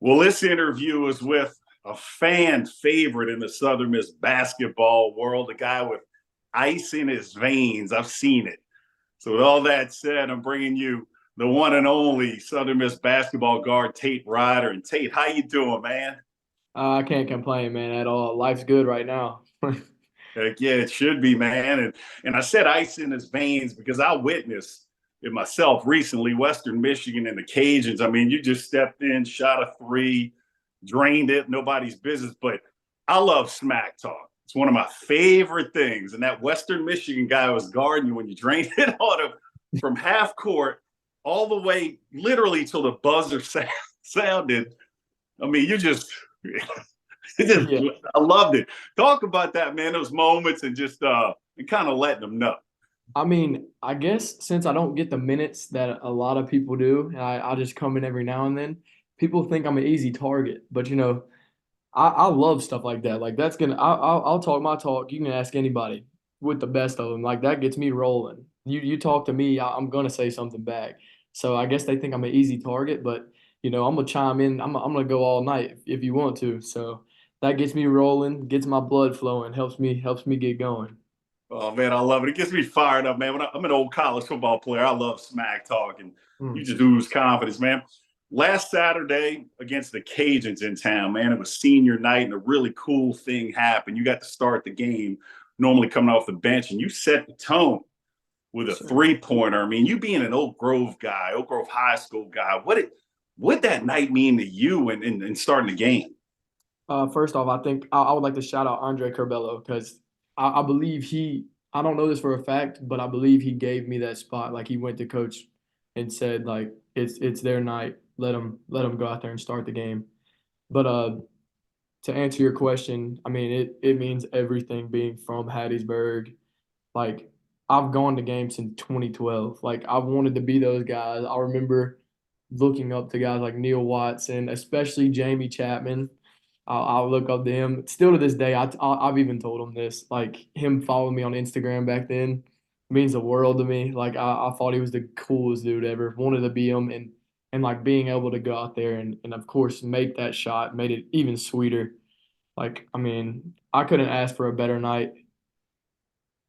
Well, this interview is with a fan favorite in the Southern Miss basketball world, a guy with ice in his veins. I've seen it. So, with all that said, I'm bringing you the one and only Southern Miss basketball guard, Tate Ryder. And Tate, how you doing, man? I can't complain, man, at all. Life's good right now. Heck yeah, it should be, man. And I said ice in his veins because I witnessed it myself recently, Western Michigan and the Cajuns. I mean, you just stepped in, shot a three, drained it, nobody's business. But I love smack talk. It's one of my favorite things. And that Western Michigan guy was guarding you when you drained it on him from half court all the way literally till the buzzer sounded. I mean, you just Yeah. I loved it. Talk about that, man. Those moments and just and kind of letting them know. I mean, I guess since I don't get the minutes that a lot of people do, and I just come in every now and then, people think I'm an easy target. But I love stuff like that. Like that's gonna I'll talk my talk. You can ask anybody with the best of them. Like that gets me rolling. You talk to me, I'm gonna say something back. So I guess they think I'm an easy target, but I'm gonna chime in. I'm gonna go all night if you want to. So that gets me rolling, gets my blood flowing, helps me get going. Oh man, I love it. It gets me fired up, man. I'm an old college football player. I love smack talk, and you Mm. just ooze confidence, man. Last Saturday against the Cajuns in town, man, it was senior night, and a really cool thing happened. You got to start the game, normally coming off the bench, and you set the tone with a Sure. 3-pointer. I mean, you being an Oak Grove guy, Oak Grove High School guy, what that night mean to you and starting the game? First off, I think I would like to shout out Andre Curbelo because I believe I don't know this for a fact, but I believe he gave me that spot. Like he went to coach and said like it's their night. Let them go out there and start the game. But to answer your question, I mean it means everything being from Hattiesburg. Like I've gone to games since 2012. Like I wanted to be those guys. I remember looking up to guys like Neil Watson, especially Jamie Chapman. I'll look up to him. Still to this day, I've even told him this. Like him following me on Instagram back then means the world to me. Like I thought he was the coolest dude ever. Wanted to be him and like being able to go out there and of course make that shot made it even sweeter. Like I mean, I couldn't ask for a better night.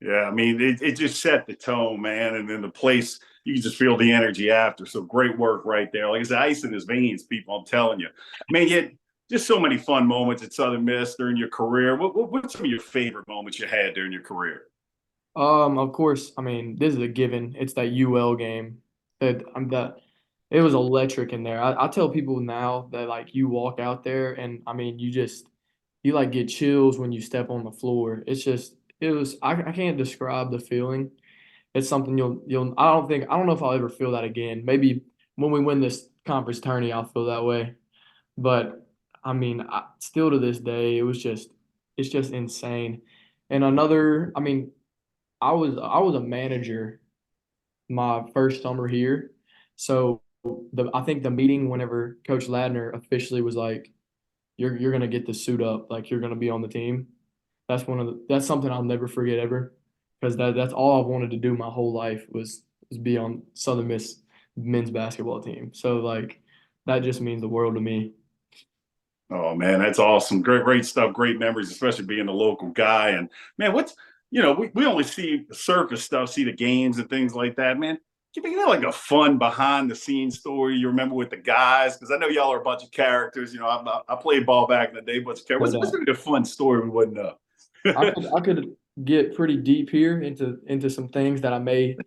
Yeah, I mean, it just set the tone, man. And then the place, you can just feel the energy after. So great work right there. Like I said, ice in his veins, people, I'm telling you. Man, yet just so many fun moments at Southern Miss during your career. What's some of your favorite moments you had during your career? Of course, I mean, this is a given. It's that UL game that I'm that it was electric in there. I tell people now that like you walk out there and I mean you like get chills when you step on the floor. I can't describe the feeling. It's something you'll I don't know if I'll ever feel that again. Maybe when we win this conference tourney, I'll feel that way. But I mean, still to this day, it's just insane. And another, I mean, I was a manager my first summer here. So I think the meeting whenever Coach Ladner officially was like, you're gonna get to suit up, like you're gonna be on the team. That's something I'll never forget ever. Because that's all I've wanted to do my whole life was be on Southern Miss men's basketball team. So like that just means the world to me. Oh man, that's awesome. Great stuff. Great memories, especially being a local guy. And man, we only see the surface stuff, see the games and things like that. Man, give me like a fun behind the scenes story you remember with the guys? Because I know y'all are a bunch of characters. I played ball back in the day, bunch of characters. No What's doubt. gonna be a fun story we wouldn't know? I could get pretty deep here into some things that I may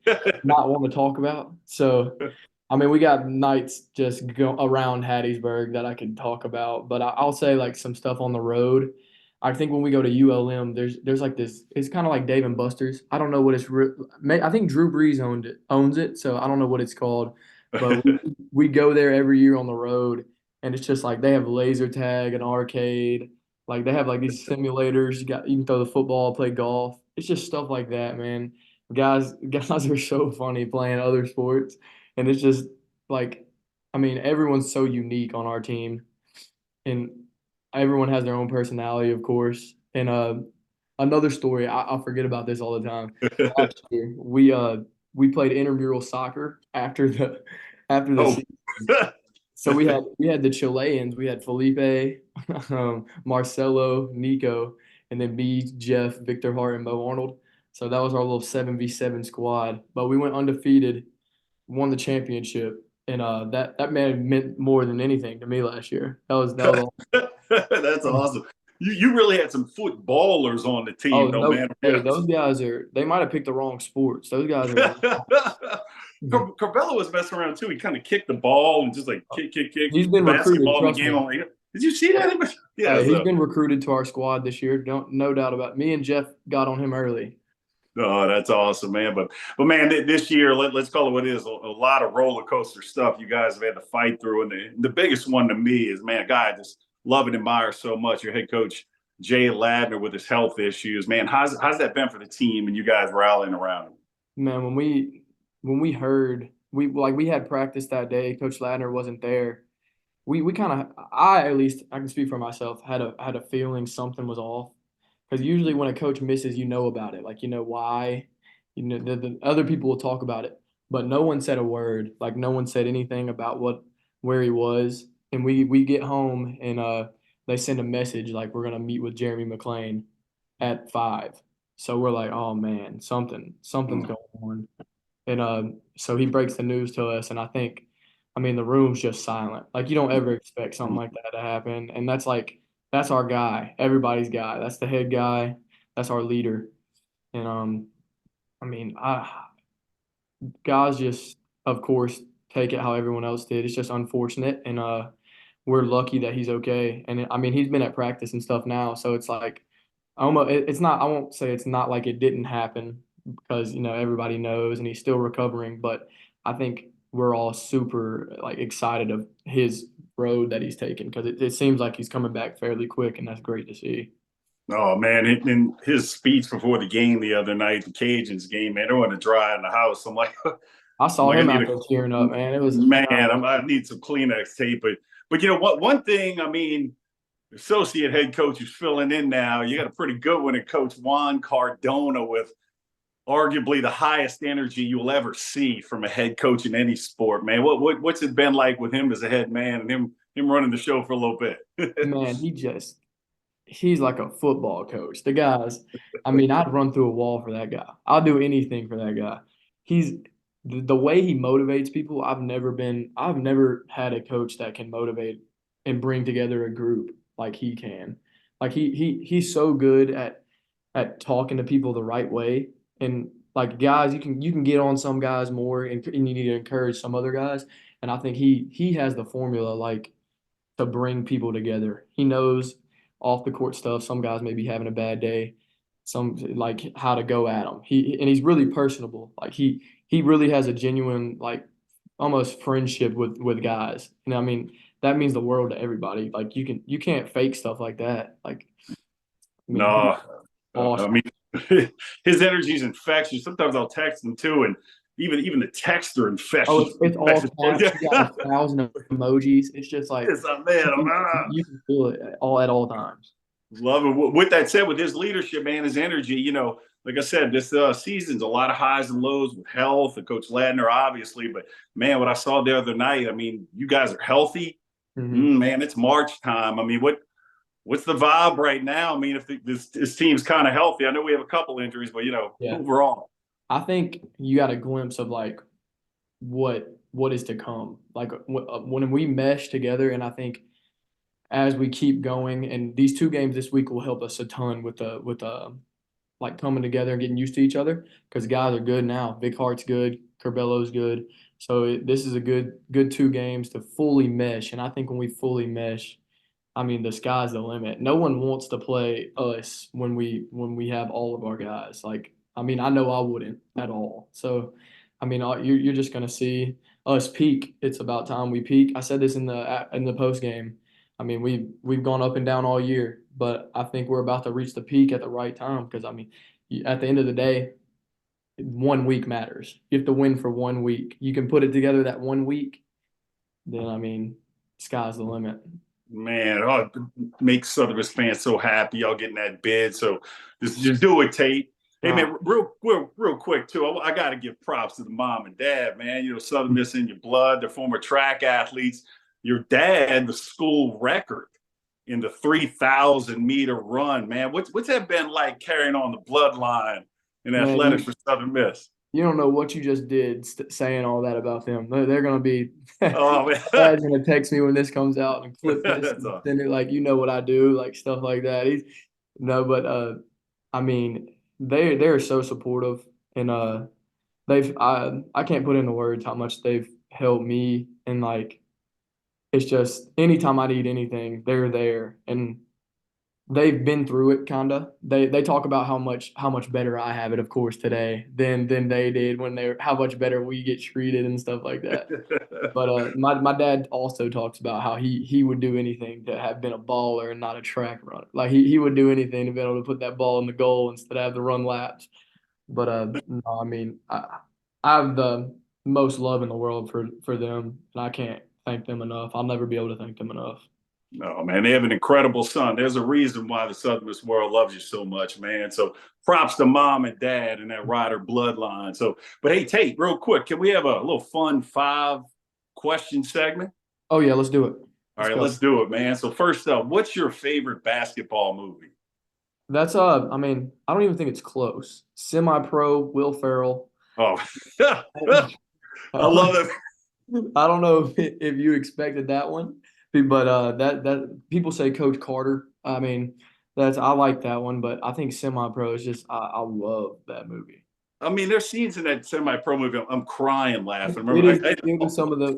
not want to talk about. So, I mean, we got nights just go around Hattiesburg that I can talk about, but I'll say like some stuff on the road. I think when we go to ULM, there's like this. It's kind of like Dave and Buster's. I don't know what I think Drew Brees owns it, so I don't know what it's called. But we go there every year on the road, and it's just like they have laser tag and arcade. Like they have like these simulators. You can throw the football, play golf. It's just stuff like that, man. Guys are so funny playing other sports, and it's just like, I mean, everyone's so unique on our team, and everyone has their own personality, of course. And another story, I forget about this all the time. Last year, we played intramural soccer after the Oh, season. So we had the Chileans. We had Felipe, Marcelo, Nico, and then me, Jeff, Victor Hart, and Mo Arnold. So that was our little 7v7 squad. But we went undefeated, won the championship, and that man meant more than anything to me last year. That was all. That's awesome. You really had some footballers on the Oh team, though, no, man. hey, Yeah. those guys they might have picked the wrong sports. Those guys are. Corbella was messing around too. He kind of kicked the ball and just like kick He's been recruited. basketball in the Trust game. me. I'm like, did you see that? Yeah. Hey, he's So, been recruited to our squad this year. Don't no doubt about it. Me and Jeff got on him early. oh, that's awesome, man. But man, this year, let's call it what it is. A lot of roller coaster stuff you guys have had to fight through, and the biggest one to me is, man, a guy I just love and admire so much. Your head coach Jay Ladner with his health issues, man. How's that been for the team and you guys rallying around him? Man, when we heard we had practice that day, Coach Ladner wasn't there. We kind of I at least I can speak for myself had a feeling something was off because usually when a coach misses, you know about it, like you know why, the other people will talk about it, but no one said a word, like no one said anything about where he was, and we get home and they send a message like we're gonna meet with Jeremy McLean at 5. So we're like, oh man, something's Mm. going on. And so he breaks the news to us, and I mean, the room's just silent. Like you don't ever expect something like that to happen, and that's our guy, everybody's guy. That's the head guy. That's our leader. And I mean, guys just, of course, take it how everyone else did. It's just unfortunate, and we're lucky that he's okay. And I mean, he's been at practice and stuff now, so it's like almost it's not. I won't say it's not like it didn't happen because everybody knows and he's still recovering. But I think we're all super like excited of his road that he's taken because it seems like he's coming back fairly quick, and that's great to see. Oh man, in his speech before the game the other night, the Cajuns game, man, they want to dry in the house. I'm like, I I'm saw like, I him need out there cheering up, a man. It was man, I need some Kleenex tape. But you know what? One thing, I mean, associate head coach who's filling in now. You got a pretty good one at Coach Juan Cardona with arguably the highest energy you'll ever see from a head coach in any sport, man. What's it been like with him as a head man and him running the show for a little bit? man. He's like a football coach. The guy's, I mean, I'd run through a wall for that guy. I'll do anything for that guy. He's the way he motivates people. I've never had a coach that can motivate and bring together a group like he can. Like he's so good at talking to people the right way. And like guys, you can get on some guys more and you need to encourage some other guys. And I think he has the formula like to bring people together. He knows off the court stuff. Some guys may be having a bad day. Some like how to go at them. He's really personable. Like he really has a genuine like almost friendship with guys. And I mean that means the world to everybody. Like you can't fake stuff like that. Like I mean he's No, I awesome. mean, his energy is infectious. Sometimes I'll text him too, and even the texts are Oh, infectious. it's all Infectious. caps. You got 1,000 emojis. It's just like It's a man. you can feel it at all times. Love it. With that said, with his leadership, man, his energy, like I said, this season's a lot of highs and lows with health and Coach Ladner, obviously. But man, what I saw the other night, I mean, you guys are healthy. Hmm. Man, it's March time. I mean, what's the vibe right now? I mean, if this team's kind of healthy, I know we have a couple injuries, but Yeah. overall, I think you got a glimpse of like what is to come. Like when we mesh together, and I think as we keep going, and these 2 games this week will help us a ton with like coming together and getting used to each other because guys are good now. Vic Hart's good, Curbello's good, so this is a good 2 games to fully mesh. And I think when we fully mesh, I mean the sky's the limit. No one wants to play us when we have all of our guys. Like I mean I know I wouldn't at all. So I mean you're just gonna see us peak. It's about time we peak. I said this in the post game. I mean we've gone up and down all year, but I think we're about to reach the peak at the right time because I mean at the end of the day, 1 week matters. You have to win for 1 week. You can put it together that 1 week, then I mean sky's the limit. man, it makes Southern fans so happy. Y'all getting that bid. So just do it, Tate. Hey Uh, man, real quick too. I got to give props to the mom and dad, man. Southern Miss in your blood. They're former track athletes. your dad the school record in the 3,000-meter run, man. What's that been like carrying on the bloodline in Man, athletics for Southern Miss? you don't know what you just did saying all that about them. They're going to be Oh man, Dad's going to text me when this comes out and clip this that's and awesome. send it like, you know what I do, like stuff like that. He's no, but I mean, they're so supportive, and I can't put into words how much they've helped me, and like it's just anytime I need anything, they're there, and they've been through it kinda. They talk about how much better I have it, of course, today than they did when they how much better we get treated and stuff like that. But my dad also talks about how he would do anything to have been a baller and not a track runner. Like he would do anything to be able to put that ball in the goal instead of have to run laps. But no, I mean I have the most love in the world for them, and I can't thank them enough. I'll never be able to thank them enough. No, man, they have an incredible son. There's a reason why the Southern Miss world loves you so much, man. So props to mom and dad and that Ryder bloodline. So, but hey, Tate, real quick, can we have a little fun 5 question segment? Oh yeah, let's do it. All Let's right, go. let's do it, man. So first up, what's your favorite basketball movie? That's I mean, I don't even think it's close. Semi-pro Will Ferrell. Oh, I love I it. don't know if you expected that one, but that people say Coach Carter. I mean, that's I like that one, but I think Semi-Pro is just I love that movie. I mean, there's scenes in that semi-pro movie. I'm crying, laughing. It Remember, is it was some of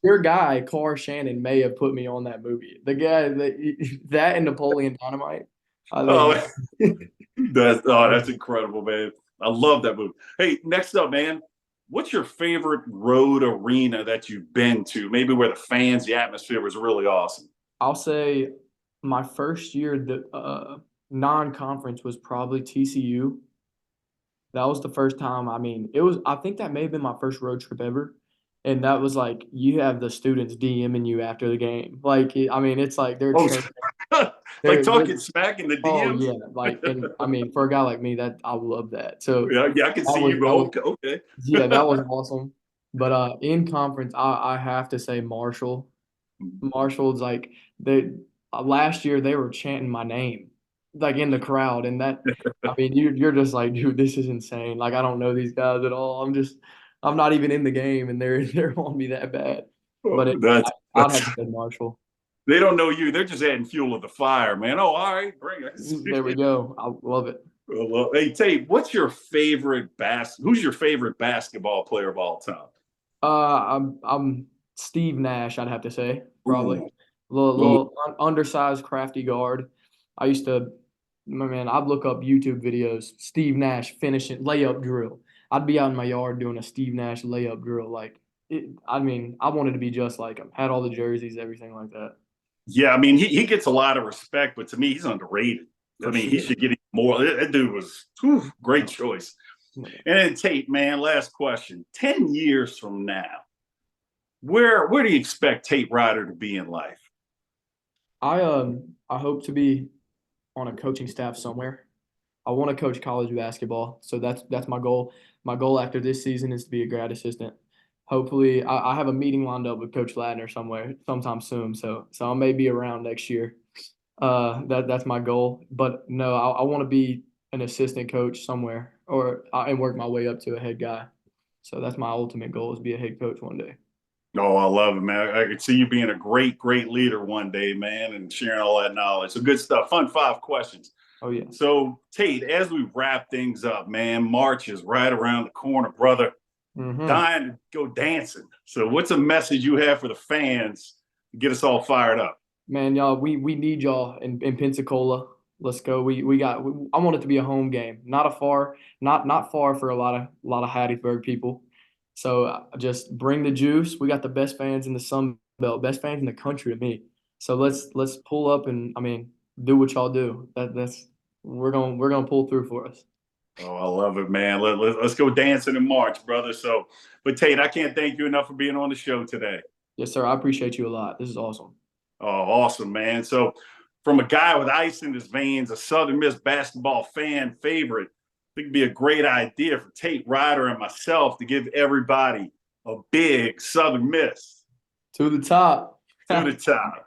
your guy Carr Shannon may have put me on that movie. The guy that and Napoleon Dynamite. I oh, think. that's incredible, man. I love that movie. Hey, next up, man. What's your favorite road arena that you've been to? Maybe where the fans, the atmosphere was really awesome. I'll say my first year, the non-conference was probably TCU. That was the first time. I mean, it was. I think that may have been my first road trip ever, and that was like you have the students DMing you after the game. Like, I mean, it's like they're Oh, chirping. like They're talking smack in the oh DMs. yeah, like, and I mean, for a guy like me, that I love that. So Yeah, yeah, I can that see was you that go. was Okay, okay. yeah, that was awesome. But in conference, I have to say Marshall. Marshall's like they last year they were chanting my name like in the crowd, and that I mean you're just like, dude, this is insane. Like I don't know these guys at all. I'm not even in the game, and they're they're on me that bad. But Oh, that's I'd have that's. to say Marshall. They don't know you. They're just adding fuel to the fire, man. Oh, all right, bring There we it. go. I love it. Well, hey, Tate, who's your favorite basketball player of all time? I'm Steve Nash. I'd have to say probably Ooh, ooh, little undersized, crafty guard. I used to, my man, I'd look up YouTube videos. Steve Nash finishing layup drill. I'd be out in my yard doing a Steve Nash layup drill. Like, I mean, I wanted to be just like him. Had all the jerseys, everything like that. yeah, I mean, he gets a lot of respect, but to me, he's underrated. I For mean, he sure. should get even more. That dude was great choice. And then Tate, man, last question. 10 years from now, where do you expect Tate Ryder to be in life? I hope to be on a coaching staff somewhere. I want to coach college basketball, so that's my goal. My goal after this season is to be a grad assistant. Hopefully, I have a meeting lined up with Coach Ladner somewhere sometime soon, so I may be around next year. That's my goal. But no, I want to be an assistant coach somewhere, and work my way up to a head guy. So that's my ultimate goal is be a head coach one day. Oh, I love it, man. I could see you being a great leader one day, man, and sharing all that knowledge. So good stuff. Fun 5 questions. Oh yeah. So, Tate, as we wrap things up, man, March is right around the corner, brother. Hmm. Dying to go dancing. So, what's a message you have for the fans to get us all fired up? Man, y'all, we need y'all in Pensacola. Let's go. I want it to be a home game, not far for a lot of Hattiesburg people. So just bring the juice. We got the best fans in the Sun Belt, best fans in the country to me. So let's pull up and I mean do what y'all do. That's we're gonna pull through for us. Oh, I love it, man. Let's go dancing in March, brother. So, but Tate, I can't thank you enough for being on the show today. Yes, sir. I appreciate you a lot. This is awesome. Oh, awesome, man. So, from a guy with ice in his veins, a Southern Miss basketball fan favorite, I think it'd be a great idea for Tate Ryder and myself to give everybody a big Southern Miss. To the top. To the top.